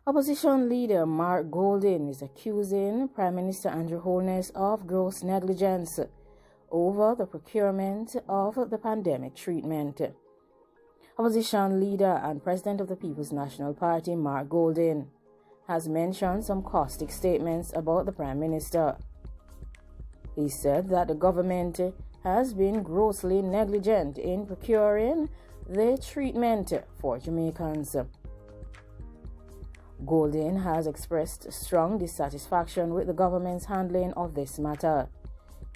Opposition leader Mark Golding is accusing Prime Minister Andrew Holness of gross negligence over the procurement of the pandemic treatment. Opposition leader and president of the People's National Party, Mark Golding, has mentioned some caustic statements about the Prime Minister. He said that the government has been grossly negligent in procuring the treatment for Jamaicans. Golding has expressed strong dissatisfaction with the government's handling of this matter.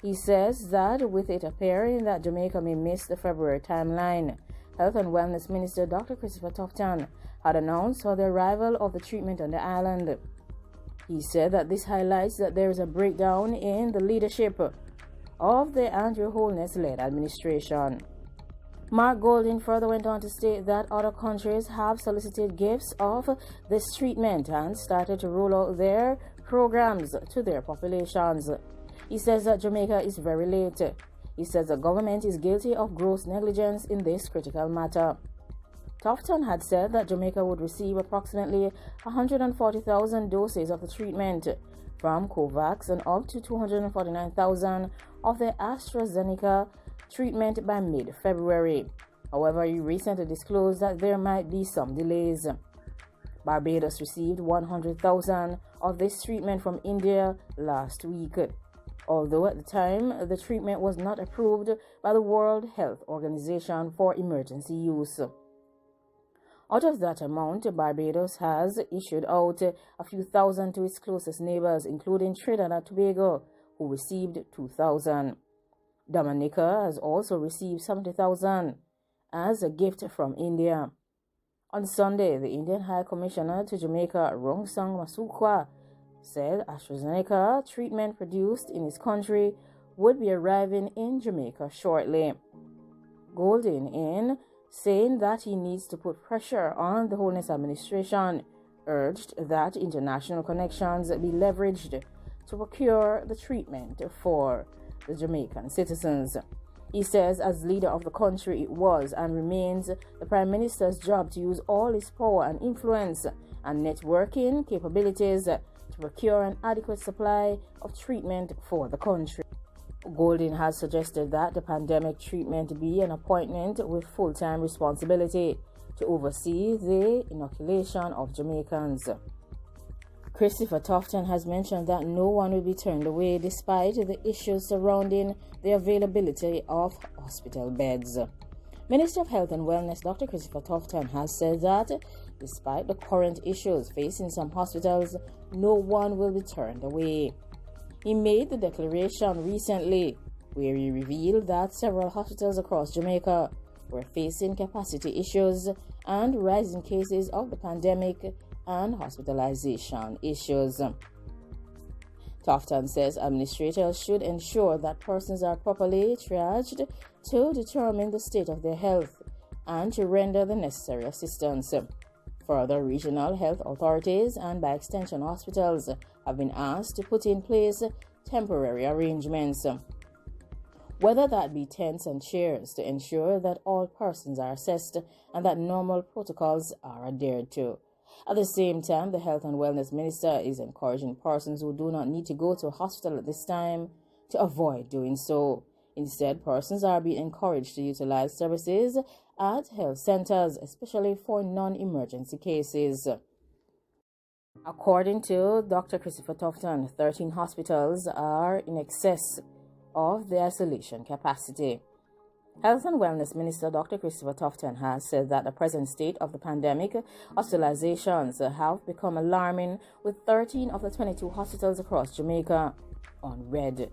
He says that with it appearing that Jamaica may miss the February timeline, Health and Wellness Minister Dr. Christopher Tufton had announced for the arrival of the treatment on the island. He said that this highlights that there is a breakdown in the leadership of the Andrew Holness-led administration. Mark Golding further went on to state that other countries have solicited gifts of this treatment and started to roll out their programs to their populations. He says that Jamaica is very late. He says the government is guilty of gross negligence in this critical matter. Tufton had said that Jamaica would receive approximately 140,000 doses of the treatment from COVAX and up to 249,000 of the AstraZeneca treatment by mid-February. However, he recently disclosed that there might be some delays. Barbados received 100,000 of this treatment from India last week, although at the time the treatment was not approved by the World Health Organization for emergency use. Out of that amount, Barbados has issued out a few thousand to its closest neighbors, including Trinidad and Tobago, who received 2,000. Dominica has also received 70,000 as a gift from India. On Sunday, the Indian High Commissioner to Jamaica, Rongsang Masukwa, said AstraZeneca treatment produced in his country would be arriving in Jamaica shortly. Golding, in saying that he needs to put pressure on the Holness administration, urged that international connections be leveraged to procure the treatment for the Jamaican citizens. He says as leader of the country, it was and remains the Prime Minister's job to use all his power and influence and networking capabilities to procure an adequate supply of treatment for the country. Golding has suggested that the pandemic treatment be an appointment with full-time responsibility to oversee the inoculation of Jamaicans. Christopher Tufton has mentioned that no one will be turned away despite the issues surrounding the availability of hospital beds. Minister of Health and Wellness Dr. Christopher Tufton has said that despite the current issues facing some hospitals, no one will be turned away. He made the declaration recently where he revealed that several hospitals across Jamaica were facing capacity issues and rising cases of the pandemic and hospitalization issues. Tufton says administrators should ensure that persons are properly triaged to determine the state of their health and to render the necessary assistance. Further, regional health authorities and by extension hospitals have been asked to put in place temporary arrangements, whether that be tents and chairs, to ensure that all persons are assessed and that normal protocols are adhered to. At the same time, the Health and Wellness Minister is encouraging persons who do not need to go to a hospital at this time to avoid doing so. Instead, persons are being encouraged to utilize services at health centers, especially for non-emergency cases. According to Dr. Christopher Tufton, 13 hospitals are in excess of the isolation capacity. Health and Wellness Minister Dr. Christopher Tufton has said that the present state of the pandemic, hospitalizations have become alarming, with 13 of the 22 hospitals across Jamaica on red.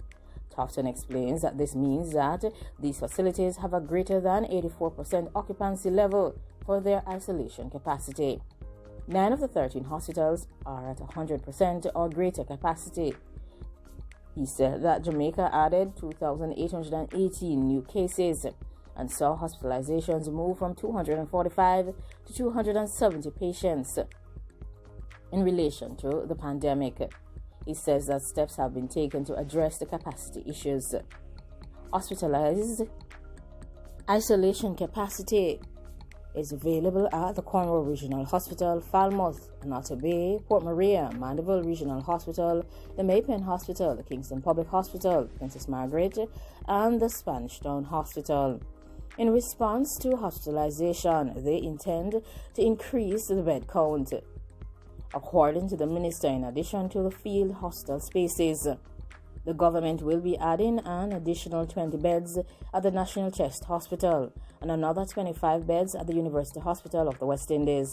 Tufton explains that this means that these facilities have a greater than 84% occupancy level for their isolation capacity. 9 of the 13 hospitals are at 100% or greater capacity. He said that Jamaica added 2,818 new cases and saw hospitalizations move from 245 to 270 patients in relation to the pandemic. He says that steps have been taken to address the capacity issues. Hospitalized isolation capacity is available at the Cornwall Regional Hospital, Falmouth, Anata Bay, Port Maria, Mandeville Regional Hospital, the Maypen Hospital, the Kingston Public Hospital, Princess Margaret, and the Spanish Town Hospital. In response to hospitalization, they intend to increase the bed count, according to the minister, in addition to the field hospital spaces. The government will be adding an additional 20 beds at the National Chest Hospital and another 25 beds at the University Hospital of the West Indies.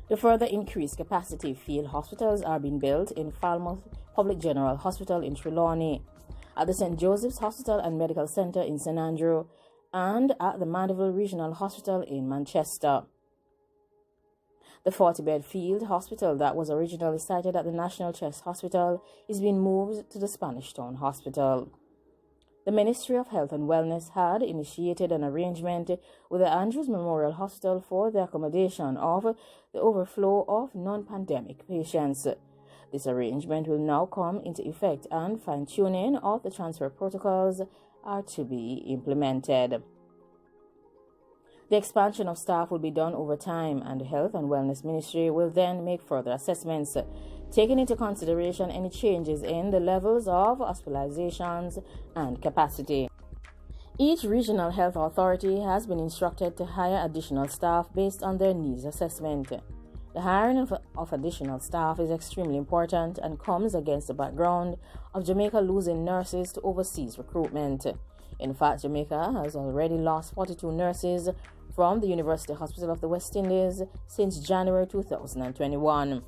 To further increase capacity, field hospitals are being built in Falmouth Public General Hospital in Trelawney, at the St. Joseph's Hospital and Medical Centre in St. Andrew, and at the Mandeville Regional Hospital in Manchester. The 40-bed field hospital that was originally sited at the National Chest Hospital is being moved to the Spanish Town Hospital. The Ministry of Health and Wellness had initiated an arrangement with the Andrews Memorial Hospital for the accommodation of the overflow of non-pandemic patients. This arrangement will now come into effect, and fine-tuning of the transfer protocols are to be implemented. The expansion of staff will be done over time, and the Health and Wellness Ministry will then make further assessments, taking into consideration any changes in the levels of hospitalizations and capacity. Each regional health authority has been instructed to hire additional staff based on their needs assessment. The hiring of additional staff is extremely important and comes against the background of Jamaica losing nurses to overseas recruitment. In fact, Jamaica has already lost 42 nurses from the University Hospital of the West Indies since January 2021.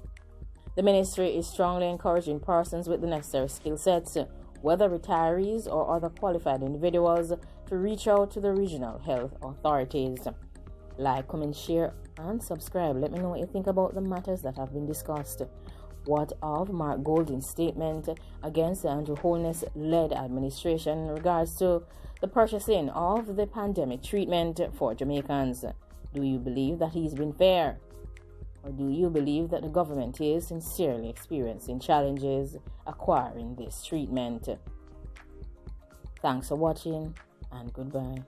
The ministry is strongly encouraging persons with the necessary skill sets, whether retirees or other qualified individuals, to reach out to the regional health authorities. Like, comment, share, and subscribe. Let me know what you think about the matters that have been discussed. What of Mark Golding's statement against the Andrew Holness-led administration in regards to the purchasing of the pandemic treatment for Jamaicans? Do you believe that he's been fair? Or do you believe that the government is sincerely experiencing challenges acquiring this treatment? Thanks for watching, and goodbye.